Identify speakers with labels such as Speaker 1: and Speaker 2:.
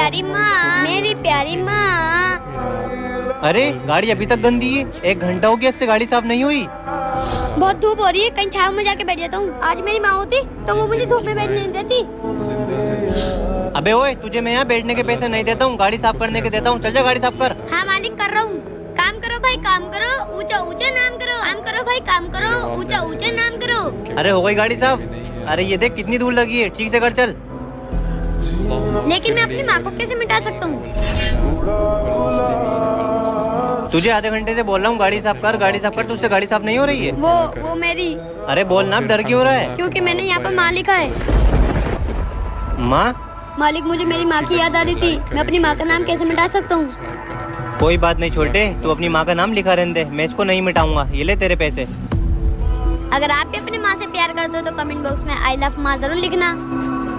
Speaker 1: प्यारी माँ, मेरी प्यारी माँ।
Speaker 2: अरे गाड़ी अभी तक गंदी है, 1 घंटा हो गया इससे गाड़ी साफ नहीं हुई।
Speaker 1: बहुत धूप हो रही है, कहीं छाव में जाके बैठ जाता हूँ। आज मेरी माँ होती तो वो मुझे धूप में बैठने नहीं देती।
Speaker 2: अबे ओए, तुझे मैं यहाँ बैठने के पैसे नहीं देता हूँ, गाड़ी साफ करने के देता हूँ। चल जा गाड़ी साफ कर।
Speaker 1: हाँ मालिक, कर रहा हूँ। काम करो भाई, काम करो, ऊंचा ऊंचा नाम करो। काम करो भाई, काम करो, ऊंचा ऊंचा नाम करो।
Speaker 2: अरे हो गई गाड़ी साफ। अरे ये देख कितनी धूल लगी है, ठीक से कर चल।
Speaker 1: लेकिन मैं अपनी माँ को कैसे मिटा सकता हूँ?
Speaker 2: तुझे आधे घंटे से बोल रहा हूँ गाड़ी साफ कर, गाड़ी साफ कर, तुझसे गाड़ी साफ नहीं हो रही है।
Speaker 1: वो मेरी।
Speaker 2: अरे बोल ना, अब डर क्यों हो रहा है?
Speaker 1: क्योंकि मैंने यहाँ पर माँ लिखा है।
Speaker 2: माँ?
Speaker 1: मालिक, मुझे मेरी माँ की याद आ रही थी। मैं अपनी माँ का नाम कैसे मिटा सकता हूँ?
Speaker 2: कोई बात नहीं छोटे, तू अपनी माँ का नाम लिखा रहने दे, मैं इसको नहीं मिटाऊंगा। ये ले तेरे पैसे।
Speaker 1: अगर आप भी अपनी माँ से प्यार करते हो तो कमेंट बॉक्स में आई लव माँ जरूर लिखना।